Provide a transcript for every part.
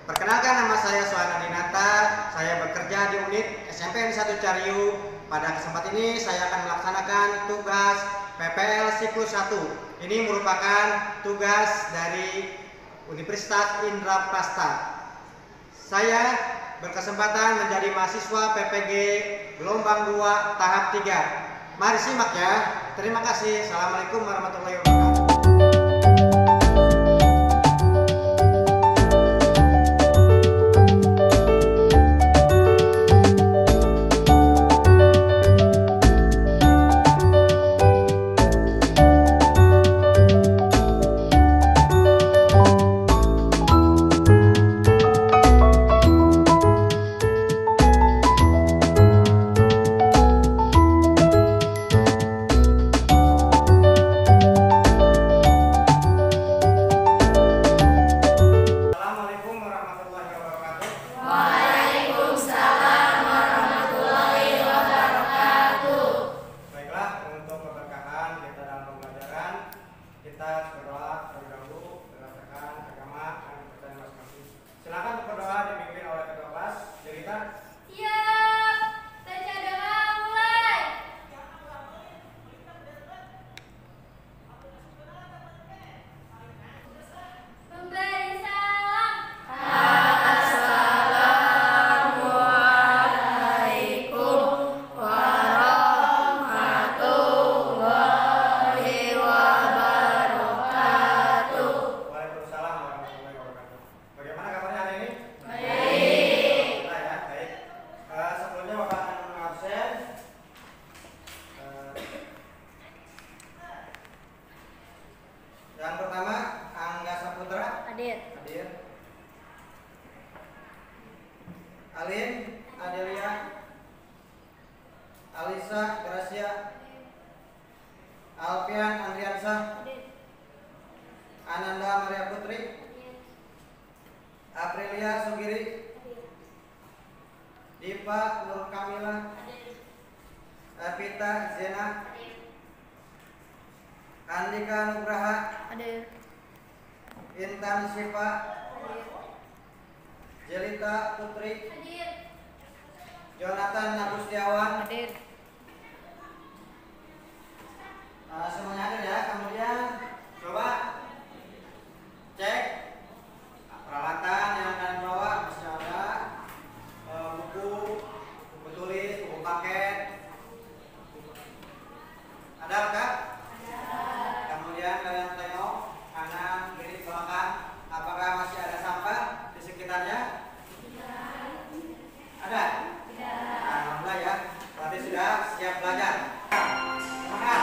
Perkenalkan, nama saya Suhana Dinata. Saya bekerja di unit SMP 1 Cariu. Pada kesempatan ini saya akan melaksanakan tugas PPL siklus 1. Ini merupakan tugas dari Universitas Indraprasta. Saya berkesempatan menjadi mahasiswa PPG gelombang 2 tahap 3. Mari simak ya. Terima kasih. Assalamualaikum warahmatullahi wabarakatuh. Kita berdoa terlebih dahulu berdasarkan agama dan kepercayaan masing-masing. Silakan untuk berdoa dipimpin oleh ketua kelas. Jelita. Siap. Baca doa mulai. Memberi salam. Assalamualaikum warahmatullahi wabarakatuh. Waalaikumsalam warahmatullahi wabarakatuh. Bagaimana kabarnya hari ini? Baik. Nah, ya, baik. Sebelumnya Bapak akan mengabsen. Yang pertama, Angga Saputra. Hadir. Hadir. Alin Adelia. Alisa Gracia. Alfian Andriansah. Hadir. Ananda Maria Putri. Aprilia Sugiri. Dipa Nur Kamila. Evita Zena. Andika Nugraha. Hadir. Intan Siva. Hadir. Jelita Putri. Hadir. Jonathan Agustiawan. Hadir. Semuanya hadir ya. Kemudian coba cek peralatan yang kalian bawa. Masih ada buku tulis, buku paket. Ada Kak? Kemudian kalian tengok kanan, kiri, belakang. Apakah masih ada sampah di sekitarnya? Ada? Alhamdulillah ya. Berarti sudah siap belajar. Semangat.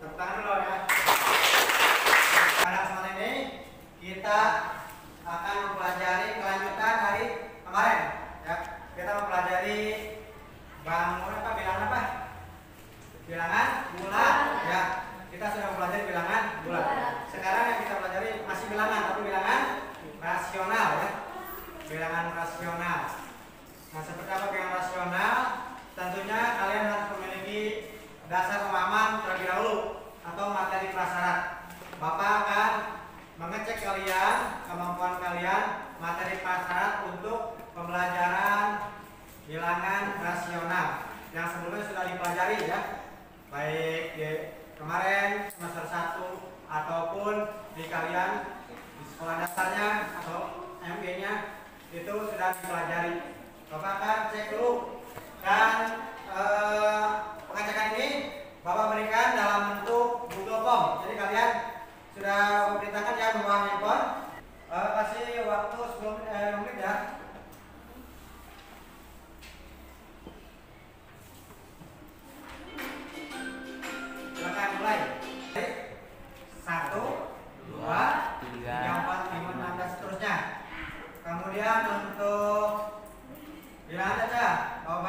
Tepuk tangan dulu ya. Pada kesempatan ini kita akan mempelajari kelanjutan hari kemarin ya. Kita mempelajari bangun apa, bilangan apa? Bilangan bulat ya. Kita sudah mempelajari bilangan bulat. Sekarang yang kita pelajari masih bilangan, tapi bilangan rasional ya. Bilangan rasional. Nah, seperti apa bilangan rasional? Tentunya kalian harus memiliki dasar pemahaman terlebih dahulu atau materi prasyarat. Bapak akan mengecek kalian, kemampuan kalian, materi prasyarat untuk pembelajaran bilangan rasional yang sebelumnya sudah dipelajari ya, baik di kemarin semester 1 ataupun di kalian di sekolah dasarnya atau MB-nya itu sudah dipelajari. Bapak akan cek dulu dan pengecekan ini Bapak berikan dalam bentuk Google Form. Jadi kalian sudah memberitakan ya membawa handphone. Kasih waktu 10 menit ya. Silakan mulai. 1, 2, 3, 4, 5, 6 dan seterusnya. Kemudian untuk bilangan saja, Bapak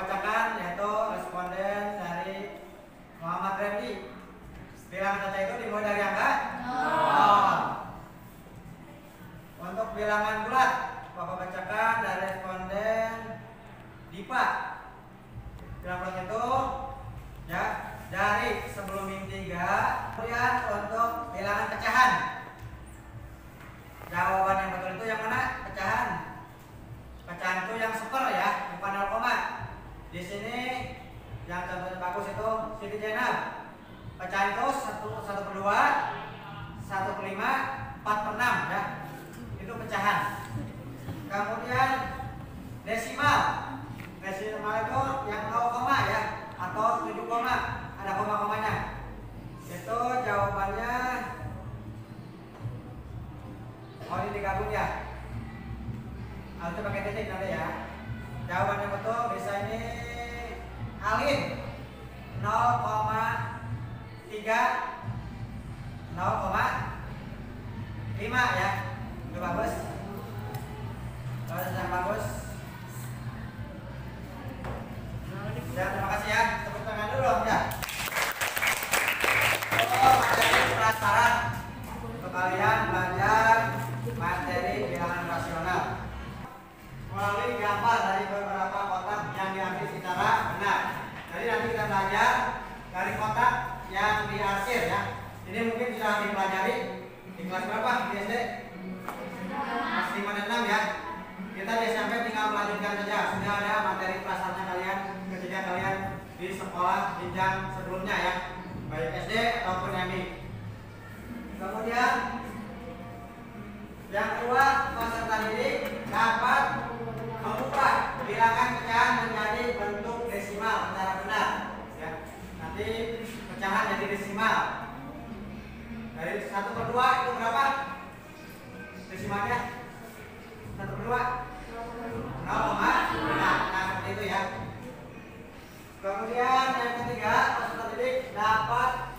Bilang bulat itu ya dari sebelum min 3. Kemudian untuk bilangan pecahan. Jawaban yang betul itu yang mana? Pecahan. Pecahan itu yang seper ya, bukan 0, di sini yang contohnya bagus itu Siti Jenab. Pecahan itu 1/2, 1/5, 4/6 ya. Itu pecahan. Kemudian desimal. Desimal itu yang 0, ya atau 7, ada koma-komanya. Itu jawabannya ini digabung ya. Harus pakai titik nanti ya. Jawabannya betul bisa ini alin 0,3, 0,5 ya. Itu bagus. Kalau yang bagus. Ya, terima kasih ya. Tepuk tangan dulu dong ya. Materi prasyarat untuk kalian belajar materi bilangan rasional melalui gambar dari beberapa kotak yang diambil secara benar. Jadi nanti kita belajar dari kotak yang diarsir ya. Ini mungkin sudah dipelajari di kelas berapa di SD? Kelas 5 dan 6 ya. Kita di SMP tinggal melanjutkan saja. Sudah ada materi prasyaratnya kalian ketika kalian di sekolah jenjang sebelumnya ya, baik SD ataupun MI. Kemudian yang kedua, peserta didik dapat mengubah bilangan pecahan menjadi bentuk desimal secara benar ya. Nanti pecahan jadi desimal. Dari 1/2 itu berapa desimalnya? 1/2 0,5. Nah seperti itu ya. Kemudian yang ketiga, peserta didik dapat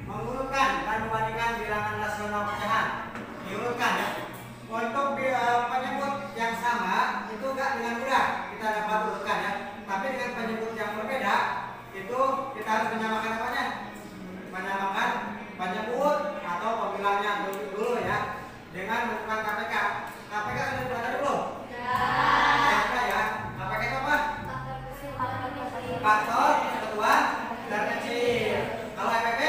mengurutkan dan membandingkan bilangan rasional pecahan. Diurutkan ya. Untuk penyebut yang sama itu enggak dengan mudah kita dapat urutkan ya. Tapi dengan penyebut yang berbeda itu kita harus menyamakan apanya? Menyamakan penyebut atau pembilangnya dulu ya. Dengan menggunakan KPK. KPK sudah dipelajari belum? Ya, ya. KPK itu apa? Faktor persekutuan terkecil. Kalau EPP?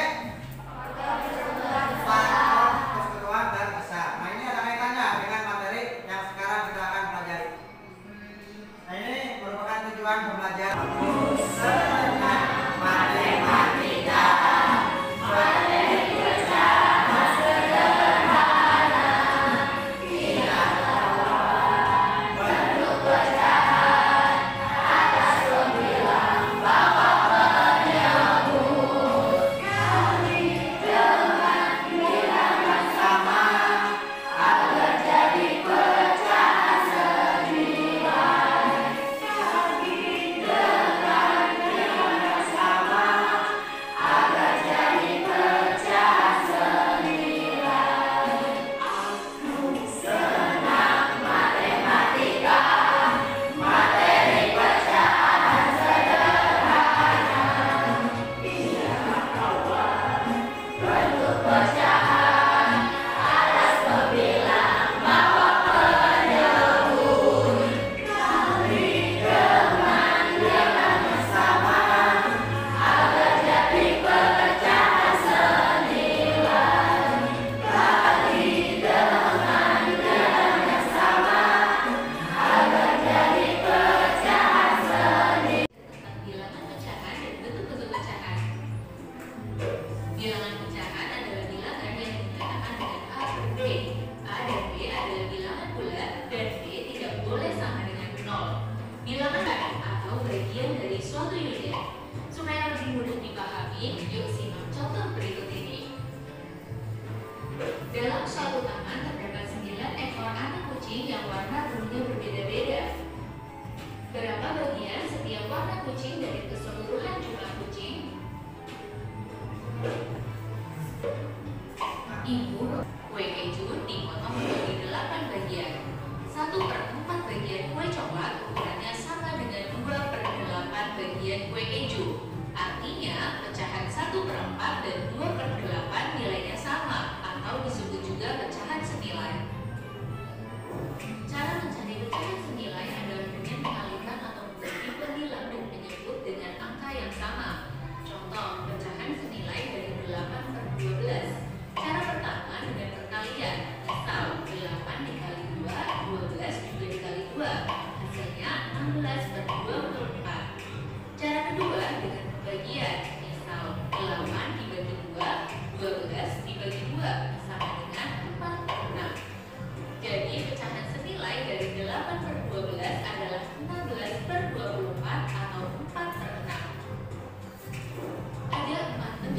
Faktor persekutuan terbesar. Nah ini ada kaitannya dengan materi yang sekarang kita akan pelajari. Nah ini merupakan tujuan pembelajaran senang matematika. Dalam suatu taman terdapat 9 ekor anak kucing yang warna bulunya berbeda-beda. Berapa bagian setiap warna kucing dari keseluruhan jumlah kucing? Ibu, kue keju dipotong menjadi 8 bagian. 1/4 bagian kue coklat ukurannya sama dengan 2/8 bagian kue keju. Artinya pecahan 1/4 dan 2/8 nilainya sama, atau disebut juga pecahan senilai. Cara mencari pecahan senilai adalah dengan mengalihkan atau membagi pembilang dan menyebut dengan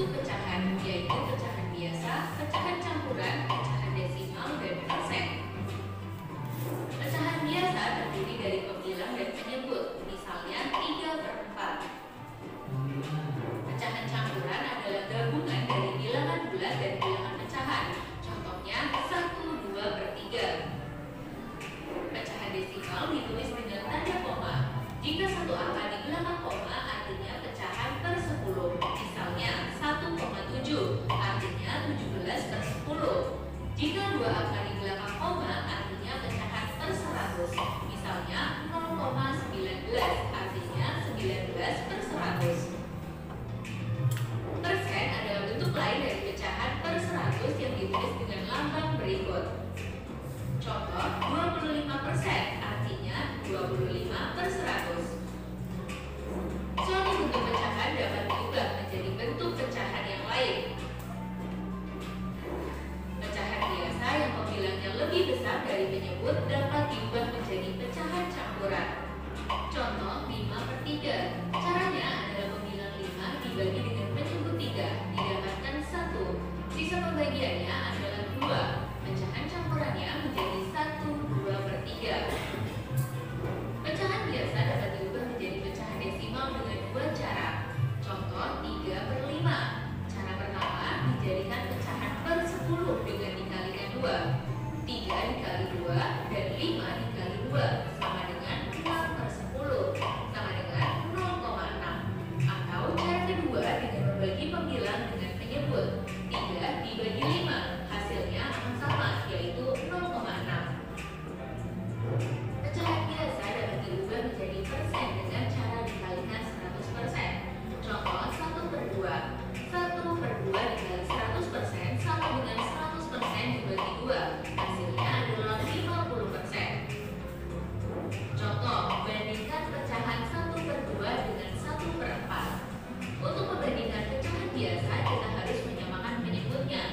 bentuk pecahan, yaitu pecahan biasa, pecahan campuran, pecahan desimal, dan persen. Pecahan biasa terdiri dari pembilang dan penyebut, misalnya 3/4. Pecahan campuran adalah gabungan dari bilangan bulat dan bilangan pecahan, contohnya 1/2/3. Pecahan desimal ditulis dengan tanda koma. Jika satu angka di belakang koma artinya pecahan per 10, misalnya 1,7 artinya 17/10. Jika dua angka di belakang koma artinya pecahan per 100, misalnya 0,19 artinya 19/100. Persen adalah bentuk lain dari pecahan per 100 yang ditulis dengan lambang berikut. Contoh, 25% artinya 25/100. Suatu bentuk pecahan dapat diubah menjadi bentuk pecahan yang lain. Pecahan biasa yang pembilangnya lebih besar dari penyebut dapat diubah menjadi pecahan campuran. Contoh, 5/3. Caranya adalah pembilang 5 dibagi dengan penyebut 3 didapatkan 1. Sisa pembagiannya adalah 2. Pecahan campurannya menjadi 1/2/3. Pecahan biasa dapat diubah menjadi pecahan desimal dengan dua cara. Contoh, 3/5. Cara pertama dijadikan pecahan per 10 dengan dikalikan 2. 3 dikali 2 dan 5 dikali 2 sama dengan 6/10 sama dengan 0,6. Atau cara kedua dengan membagi pembilang dengan penyebut. 3 dibagi 5 hasilnya akan sama, yaitu 0,6. Pecahan biasa dapat diubah menjadi persen dengan cara dikalikan 100%. Contoh, 1/2. 1/2 dikali 100% sama dengan 100% dibagi 2. Hasilnya adalah 50%. Contoh, bandingkan pecahan 1/2 dengan 1/4. Untuk membandingkan pecahan biasa, kita harus menyamakan penyebutnya.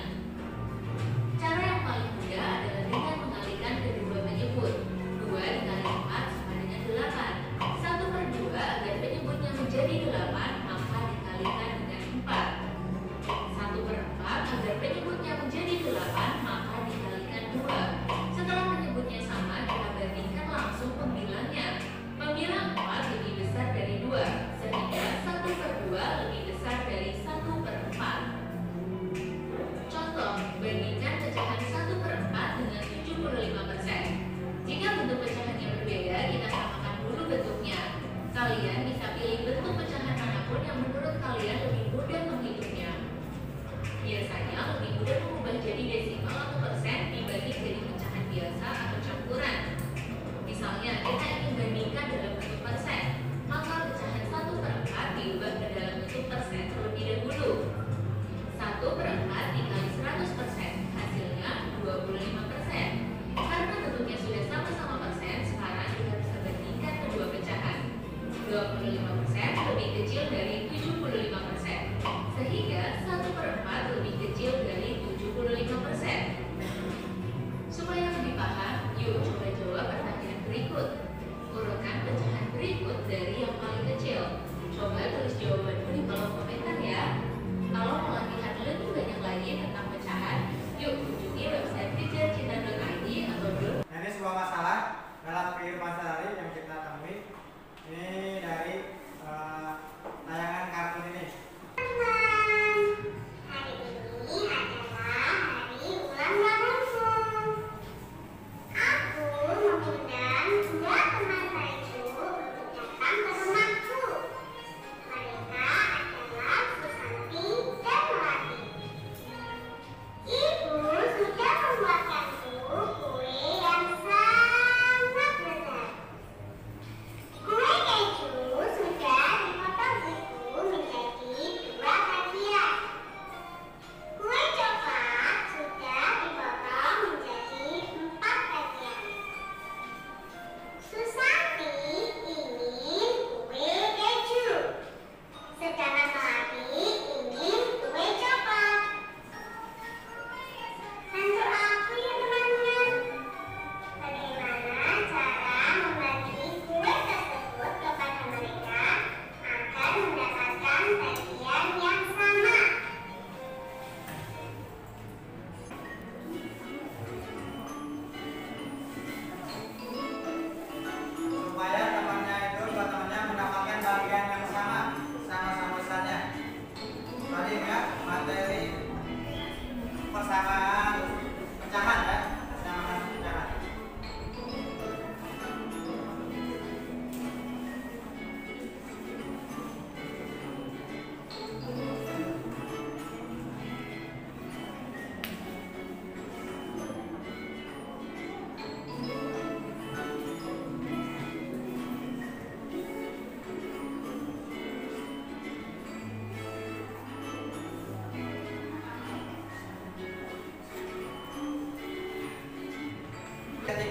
Cara yang paling mudah adalah dengan mengalihkan kedua penyebut. 2 dikali 4 sama dengan 8. 1/2 agar penyebutnya menjadi 8, maka dikalikan dengan 4. 1/4 agar penyebutnya menjadi 8, maka dikalikan 2. Setelah penyebutnya sama, kita bandingkan langsung pembilangnya. Pembilang 4 lebih besar dari 2, sehingga 1/2 lebih besar dari 1/4. Contoh, bandingkan pecahan 1/4 dengan 75%. Jika bentuk pecahannya berbeda, kita samakan dulu bentuknya. Kalian bisa pilih bentuk pecahan manapun yang menurut kalian lebih mudah menghitungnya. Biasanya lebih mudah mengubah jadi desimal atau persen dibanding jadi pecahan biasa atau campuran. Misalnya, kita ingin bandingkan dalam bentuk persen, maka pecahan 1/4 diubah ke dalam bentuk persen terlebih dahulu. 1/4 dikali 100%, hasilnya 25%. Karena bentuknya sudah sama-sama persen, sekarang kita bisa bandingkan kedua pecahan. 25% lebih kecil dari 75%, sehingga 1/4 lebih kecil dari 75%. Supaya lebih paham, yuk coba jawab pertanyaan berikut. Urutkan pecahan berikut dari yang paling kecil. Coba tulis jawabanmu di kolom komentar ya. Kalau mau latihan lebih banyak lagi tentang pecahan, yuk kunjungi website kejarcinta.id atau Nah, ini sebuah masalah dalam kehidupan sehari yang kita temui. Ini dari tayangan kartun ini.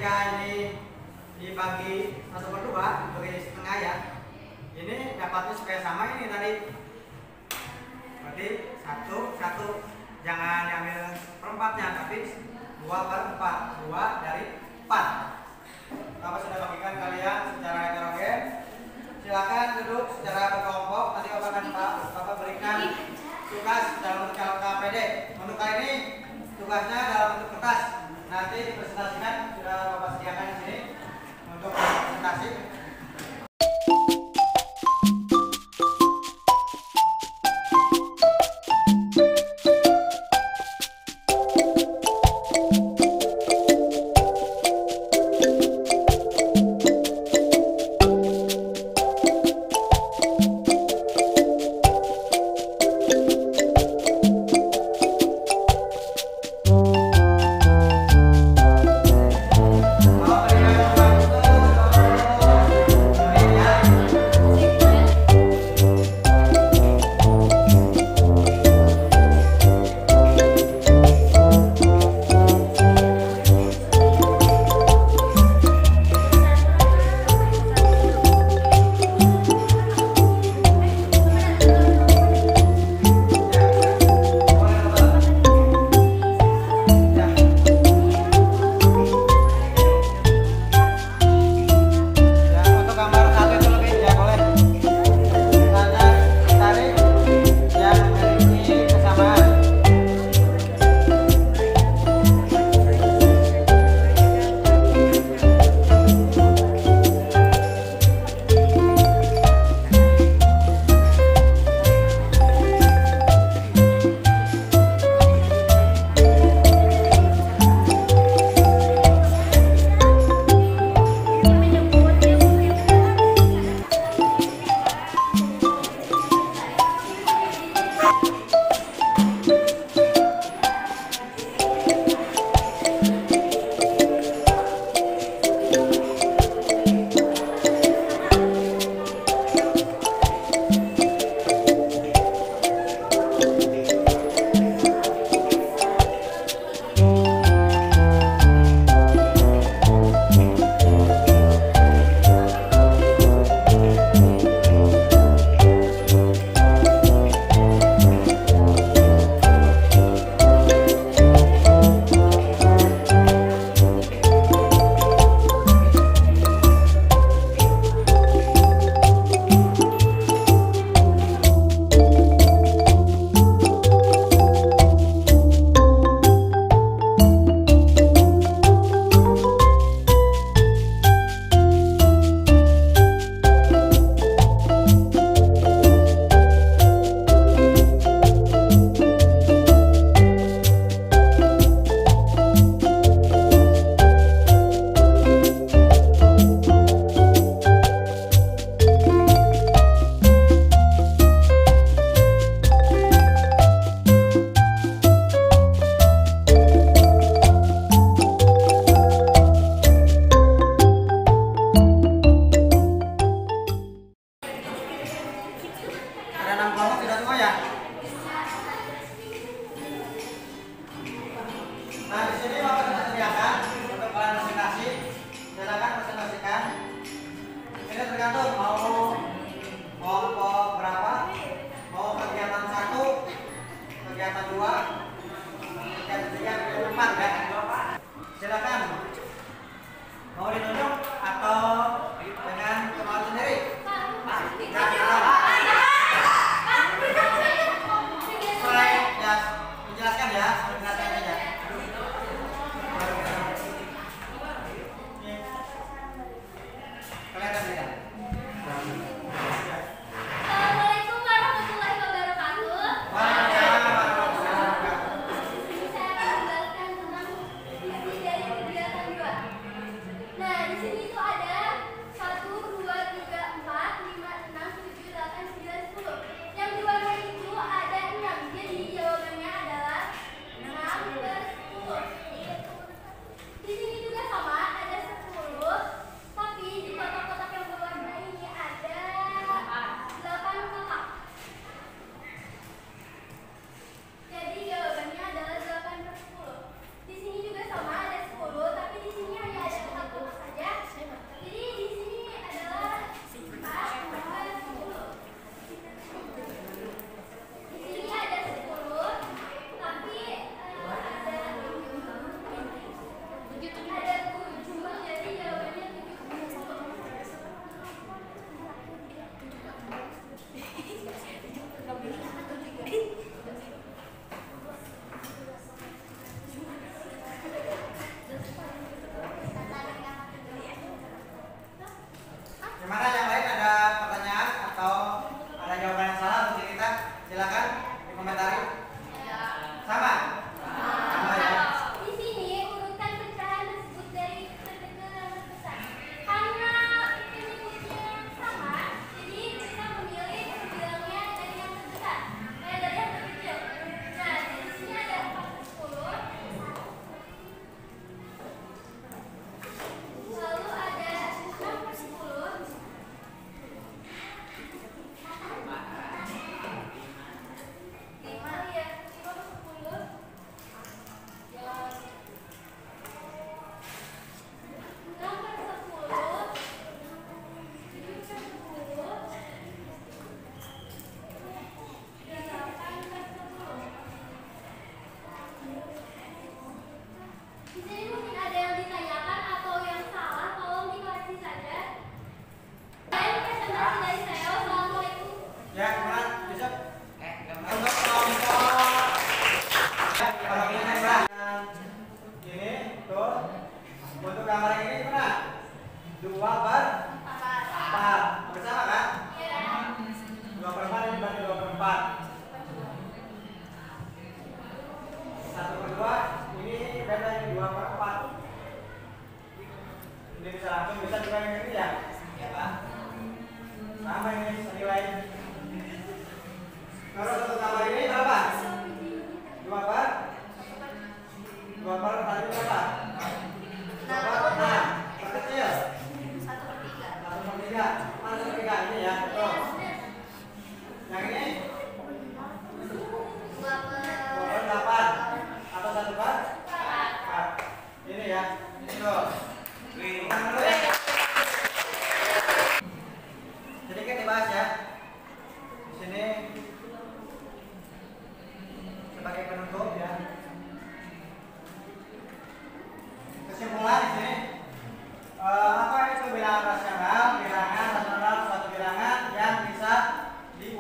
jika ini dibagi 1/2 dibagi setengah ya, ini dapatnya supaya sama ini tadi, berarti 1 jangan diambil perempatnya tapi 2/4, 2 dari 4. Bapak sudah bagikan kalian secara heterogen. Silakan duduk secara berkelompok. Nanti Bapak berikan tugas dalam bentuk KPD. Untuk kali ini tugasnya dalam bentuk kertas. Nanti dipresentasikan, sudah Bapak sediakan di sini untuk presentasi.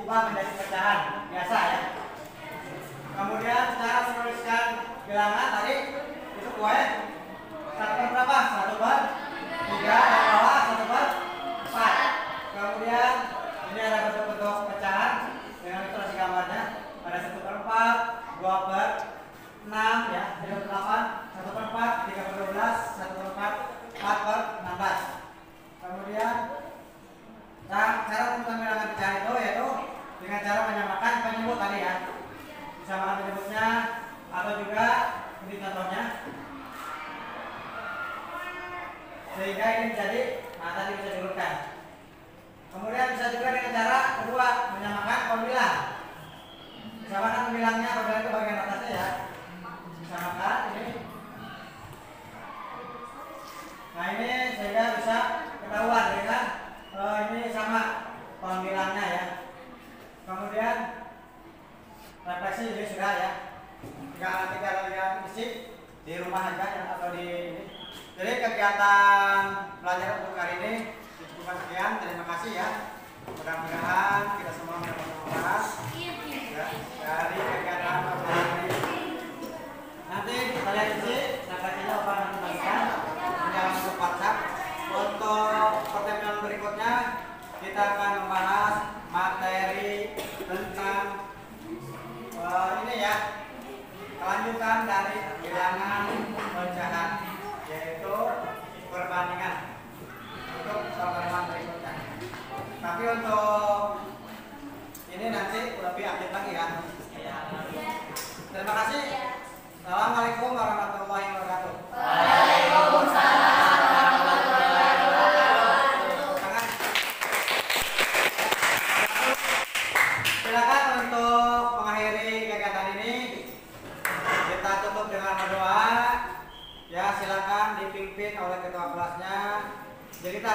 diubah menjadi pecahan biasa ya. Kemudian cara menuliskan bilangan tadi itu kue 1 per berapa? 1 per 3 dan bawah 1 per 4. Kemudian ini ada bentuk-bentuk pecahan dengan ilustrasi gambarnya. Ada 1 per 4, 2 per 6 ya, 3 per 8, 1 per 4, 3 per 12, 1 per 4, 4 per 16. Kemudian cara menyebutkan bilangan pecahan itu yaitu dengan cara menyamakan penyebut tadi ya. Disamakan penyebutnya atau juga ini contohnya. Sehingga ini menjadi tadi bisa diurutkan. Kemudian bisa juga dengan cara kedua menyamakan pembilang. Disamakan pembilangnya, pembilang itu bagian atasnya ya. Disamakan ini. Nah ini sehingga bisa ketahuan dengan ini sama pembilangnya ya. Kemudian refleksi ini sudah ya. Tinggal lihat isi di rumah aja ya, atau di ini. Jadi kegiatan belajar untuk hari ini cukupkan sekian. Terima kasih ya. Mudah-mudahan kita semua mendapat manfaat ya, dari kegiatan belajar ini. Nanti kita lihat isi, refleksinya apa nanti bagikan dalam grup WhatsApp. Untuk pertemuan berikutnya kita akan membahas materi tentang ini ya, kelanjutan dari bilangan pecahan, yaitu perbandingan untuk pertemuan berikutnya. Tapi untuk ini nanti lebih aktif lagi ya. Terima kasih. Assalamualaikum warahmatullahi wabarakatuh. Silakan untuk mengakhiri kegiatan ini kita tutup dengan berdoa. Ya silakan dipimpin oleh ketua kelasnya. Jadi kita